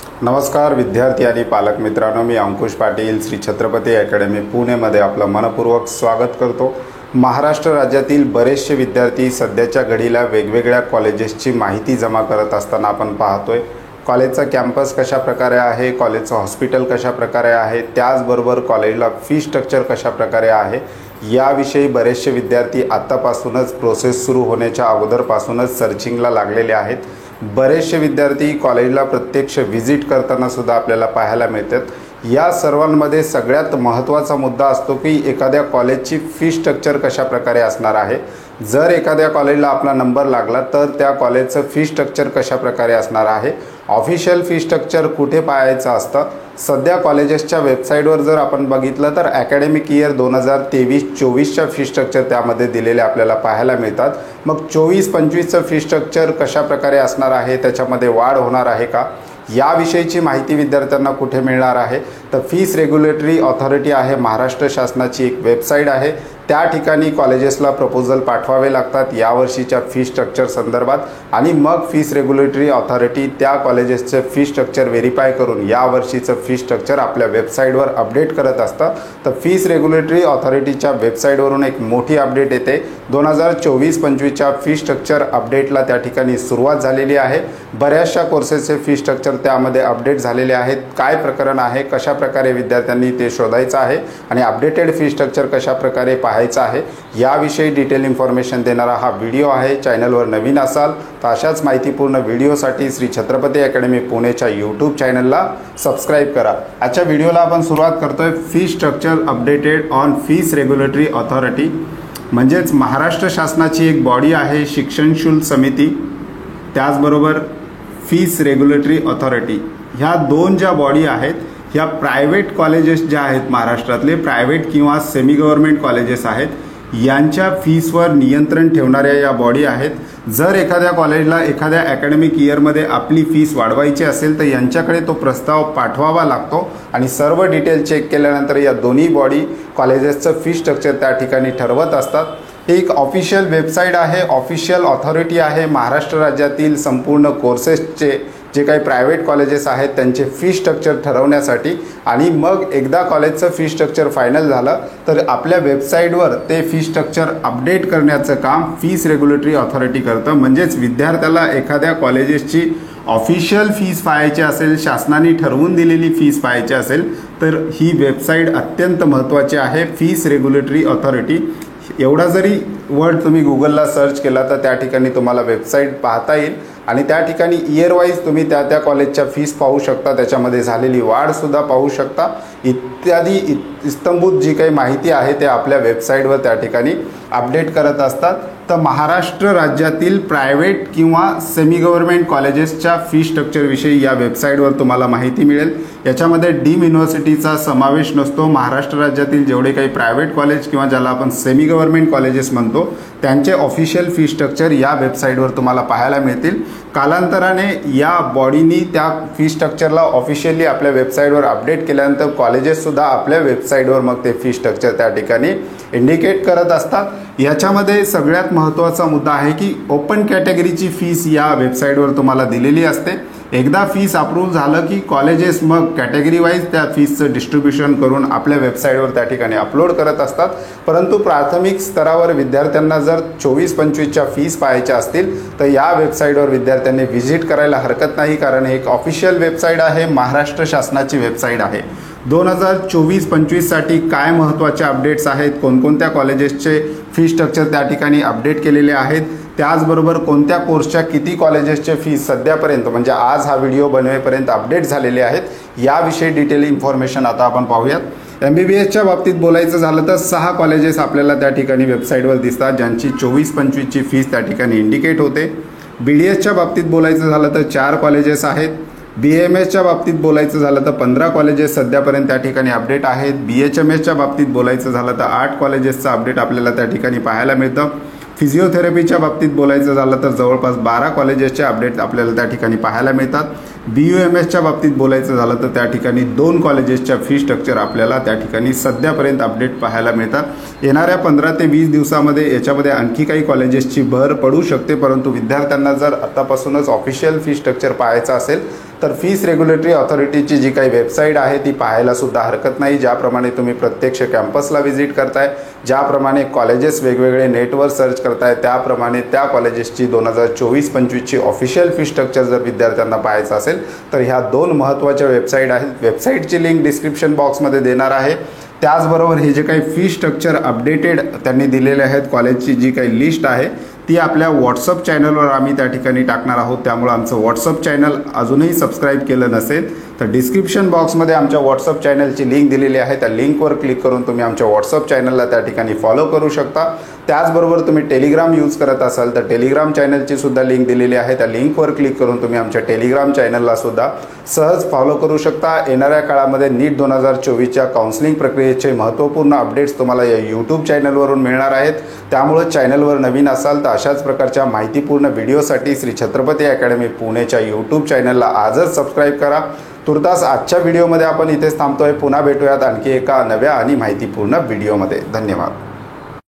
नमस्कार विद्यार्थी आणि पालक मित्रांनो, मी अंकुश पाटील श्री छत्रपती अकॅडमी पुणेमध्ये आपलं मनपूर्वक स्वागत करतो। महाराष्ट्र राज्यातील बरेचसे विद्यार्थी सध्याच्या घडीला वेगवेगळ्या कॉलेजेसची माहिती जमा करत असताना आपण पाहतोय। कॉलेजचा कॅम्पस कशा प्रकारे आहे, कॉलेजचं हॉस्पिटल कशा प्रकारे आहे, त्याचबरोबर कॉलेजला फी स्ट्रक्चर कशा प्रकारे आहे याविषयी बरेचसे विद्यार्थी आतापासूनच प्रोसेस सुरू होण्याच्या अगोदरपासूनच सर्चिंगला लागलेले आहेत। बरेचसे विद्यार्थी कॉलेजला प्रत्यक्ष व्हिजिट करताना सुद्धा आपल्याला पाहायला मिळतात। या सर्वांमध्ये सगळ्यात महत्त्वाचा मुद्दा असतो की एखाद्या कॉलेजची फी स्ट्रक्चर कशा प्रकारे असणार आहे। जर एखाद्या कॉलेजला आपला नंबर लागला तर त्या कॉलेजचं फी स्ट्रक्चर कशा प्रकारे असणार आहे, ऑफिशियल फी स्ट्रक्चर कुठे पाहायचं असतं। सध्या कॉलेजेसच्या वेबसाईटवर जर आपण बघितलं तर अकॅडमिक इयर 2023-24च्या फी स्ट्रक्चर त्यामध्ये दिलेले आपल्याला पाहायला मिळतात। मग 24-25चं फी स्ट्रक्चर कशा प्रकारे असणार आहे, त्याच्यामध्ये वाढ होणार आहे का याविषयीची माहिती विद्यार्थ्यांना कुठे मिळणार आहे तर फीस रेग्युलेटरी ऑथॉरिटी आहे, महाराष्ट्र शासनाची एक वेबसाईट आहे। त्या ठिकाणी कॉलेजेसला प्रपोजल पाठवावे लागतात यावर्षीच्या फी स्ट्रक्चर संदर्भात आणि मग फीस रेग्युलेटरी ऑथॉरिटी त्या कॉलेजेसचे फी स्ट्रक्चर व्हेरीफाय करून यावर्षीचं फी स्ट्रक्चर आपल्या वेबसाईटवर अपडेट करत असतं। तर फीस रेग्युलेटरी ऑथॉरिटीच्या वेबसाईटवरून एक मोठी अपडेट येते। 2024-25च्या फी स्ट्रक्चर अपडेटला त्या ठिकाणी सुरुवात झालेली आहे। बऱ्याचशा कोर्सेसचे फी स्ट्रक्चर त्यामध्ये अपडेट झालेले आहेत। काय प्रकरण आहे, कशा प्रकारे विद्यार्थ्यांनी ते शोधायचं आहे आणि अपडेटेड फी स्ट्रक्चर कशा प्रकारे पाहायचं आहे याविषयी डिटेल इन्फॉर्मेशन देणारा हा व्हिडिओ आहे। चॅनलवर नवीन असाल तर अशाच माहितीपूर्ण व्हिडिओसाठी श्री छत्रपती अकॅडमी पुणेच्या यूट्यूब चॅनलला सबस्क्राईब करा। आजच्या व्हिडिओला आपण सुरुवात करतोय fee structure updated on fees regulatory authority, म्हणजेच महाराष्ट्र शासनाची एक बॉडी आहे शिक्षण शुल्क समिती, त्याचबरोबर फीस रेग्युलेटरी ऑथॉरिटी। ह्या दोन ज्या बॉडी आहेत ह्या प्रायव्हेट कॉलेजेस ज्या आहेत महाराष्ट्रातले प्रायव्हेट किंवा सेमी गव्हर्नमेंट कॉलेजेस आहेत यांच्या फीसवर नियंत्रण ठेवणाऱ्या या बॉडी आहेत। जर एखाद्या कॉलेजला एखाद्या अकॅडमिक इयरमध्ये आपली फीस वाढवायची असेल तर यांच्याकडे तो प्रस्ताव पाठवावा लागतो आणि सर्व डिटेल चेक केल्यानंतर या दोन्ही बॉडी कॉलेजेसचं फी स्ट्रक्चर त्या ठिकाणी ठरवत असतात। एक ऑफिशियल वेबसाईट आहे, ऑफिशियल ऑथॉरिटी आहे महाराष्ट्र राज्यातील संपूर्ण कोर्सेसचे जे काही प्रायव्हेट कॉलेजेस आहेत त्यांचे फी स्ट्रक्चर ठरवण्यासाठी। आणि मग एकदा कॉलेजचं फी स्ट्रक्चर फायनल झालं तर आपल्या वेबसाईटवर ते फी स्ट्रक्चर अपडेट करण्याचं काम फीस रेग्युलेटरी ऑथॉरिटी करतं। म्हणजेच विद्यार्थ्याला एखाद्या कॉलेजेसची ऑफिशियल फीस पाहायची असेल, शासनाने ठरवून दिलेली फीस पाहायची असेल तर ही वेबसाईट अत्यंत महत्त्वाची आहे, फीस रेग्युलेटरी ऑथॉरिटी। एवढा जरी वर्ड तुम्ही गुगलला सर्च केला तर त्या ठिकाणी तुम्हाला वेबसाईट पाहता येईल आणि त्या ठिकाणी इयर वाईज तुम्ही त्या कॉलेजच्या फीस पाहू शकता, त्याच्यामध्ये झालेली वाढसुद्धा पाहू शकता इत्यादी इत्थंभूत जी काही माहिती आहे ते आपल्या वेबसाईटवर त्या ठिकाणी अपडेट करत असतात। तर महाराष्ट्र राज्यातील प्रायव्हेट किंवा सेमी गव्हर्नमेंट कॉलेजेसच्या फी स्ट्रक्चरविषयी या वेबसाईटवर तुम्हाला माहिती मिळेल। याच्यामध्ये डीम युनिव्हर्सिटीचा समावेश नसतो। महाराष्ट्र राज्यातील जेवढे काही प्रायव्हेट कॉलेज किंवा ज्याला आपण सेमी गव्हर्नमेंट कॉलेजेस म्हणतो त्यांचे ऑफिशियल फी स्ट्रक्चर या वेबसाईटवर तुम्हाला पाहायला मिळतील। कालांतराने या बॉडीनी त्या फी स्ट्रक्चरला ऑफिशियली आपल्या वेबसाईटवर अपडेट केल्यानंतर कॉलेजेससुद्धा आपल्या वेबसाईटवर मग ते फी स्ट्रक्चर त्या ठिकाणी इंडिकेट करत असतात। याच्यामध्ये सगळ्यात महत्त्वाचा मुद्दा आहे की ओपन कॅटेगरीची फीस या वेबसाईटवर तुम्हाला दिलेली असते। एकदा फीस अप्रूव्ह झालं की कॉलेजेस मग कॅटेगरी वाईज त्या फीसचं डिस्ट्रीब्युशन करून आपल्या वेबसाईटवर त्या ठिकाणी अपलोड करत असतात। परंतु प्राथमिक स्तरावर विद्यार्थ्यांना जर 24-25च्या फीस पाहायच्या असतील तर या वेबसाईटवर विद्यार्थ्यांनी व्हिजिट करायला हरकत नाही, कारण हे एक ऑफिशियल वेबसाईट आहे, महाराष्ट्र शासनाची वेबसाईट आहे। 2024-25साठी काय महत्त्वाचे अपडेट्स आहेत, कोणकोणत्या कॉलेजेसचे फी स्ट्रक्चर त्या ठिकाणी अपडेट केलेले आहेत, त्याचबरोबर कोणत्या कोर्सच्या किती कॉलेजेसचे फीस सध्यापर्यंत म्हणजे आज हा व्हिडिओ बनवेपर्यंत अपडेट झालेले आहेत याविषयी डिटेल इन्फॉर्मेशन आता आपण पाहूयात। MBBSच्या बाबतीत बोलायचं झालं तर 6 कॉलेजेस आपल्याला त्या ठिकाणी वेबसाईटवर दिसतात ज्यांची 24-25ची फीस त्या ठिकाणी इंडिकेट होते। BDSच्या बाबतीत बोलायचं झालं तर 4 कॉलेजेस आहेत। BAMSच्या बाबतीत बोलायचं झालं तर 15 कॉलेजेस सध्यापर्यंत त्या ठिकाणी अपडेट आहेत। BHMSच्या बाबतीत बोलायचं झालं तर 8 कॉलेजेसचं अपडेट आपल्याला त्या ठिकाणी पाहायला मिळतं। फिजिओथेरपीच्या बाबतीत बोलायचं झालं तर जवळपास 12 कॉलेजेसचे अपडेट आपल्याला त्या ठिकाणी पाहायला मिळतात। BUMSच्या बाबतीत बोलायचं झालं तर त्या ठिकाणी 2 कॉलेजेसच्या फी स्ट्रक्चर आपल्याला त्या ठिकाणी सध्यापर्यंत अपडेट पाहायला मिळतात। येणाऱ्या 15 ते 20 दिवसामध्ये याच्यामध्ये आणखी काही कॉलेजेसची भर पडू शकते, परंतु विद्यार्थ्यांना जर आतापासूनच ऑफिशियल फी स्ट्रक्चर पाहायचं असेल तर फीस रेग्युलेटरी ऑथॉरिटीची जी काही वेबसाईट आहे ती पाहायला सुद्धा हरकत नाही। ज्याप्रमाणे तुम्ही प्रत्यक्ष कॅम्पसला व्हिजिट करताय, ज्याप्रमाणे कॉलेजेस वेगवेगळे नेटवर सर्च करताय, त्याप्रमाणे त्या कॉलेजेसची 2024-25ची ऑफिशियल फी स्ट्रक्चर जर विद्यार्थ्यांना पाहायचं असेल तर ह्या 2 महत्त्वाच्या वेबसाईट आहेत। वेबसाईटची लिंक डिस्क्रिप्शन बॉक्समध्ये देणार आहे। त्याचबरोबर हे जे काही फी स्ट्रक्चर अपडेटेड त्यांनी दिलेले आहेत, कॉलेजची जी काही लिस्ट आहे ती आपल्या व्हॉट्सअप चॅनलवर आम्ही त्या ठिकाणी टाकणार आहोत। त्यामुळे आमचं व्हॉट्सअप चॅनल अजूनही सबस्क्राईब केलं नसेल तर डिस्क्रिप्शन बॉक्समध्ये आमच्या व्हॉट्सअप चॅनलची लिंक दिलेली आहे। त्या लिंकवर क्लिक करून तुम्ही आमच्या व्हॉट्सअप चॅनलला त्या ठिकाणी फॉलो करू शकता। त्याचबरोबर तुम्ही टेलिग्राम यूज करत असाल तर टेलिग्राम चॅनलची सुद्धा लिंक दिलेली आहे। त्या लिंकवर क्लिक करून तुम्ही आमच्या टेलिग्राम चॅनलला सुद्धा सहज फॉलो करू शकता। येणाऱ्या काळामध्ये नीट 2024च्या काउन्सिलिंग प्रक्रियेचे महत्त्वपूर्ण अपडेट्स तुम्हाला या यूट्यूब चॅनलवरून मिळणार आहेत। त्यामुळे चॅनलवर नवीन असाल तर अशाच प्रकारच्या माहितीपूर्ण व्हिडिओसाठी श्री छत्रपती अकॅडमी पुणेच्या यूट्यूब चॅनलला आजच सबस्क्राईब करा। तुर्तास आजच्या व्हिडिओमध्ये आपण इथेच थांबतोय। पुन्हा भेटूयात आणखी एका नव्या आणि माहितीपूर्ण व्हिडिओमध्ये। धन्यवाद।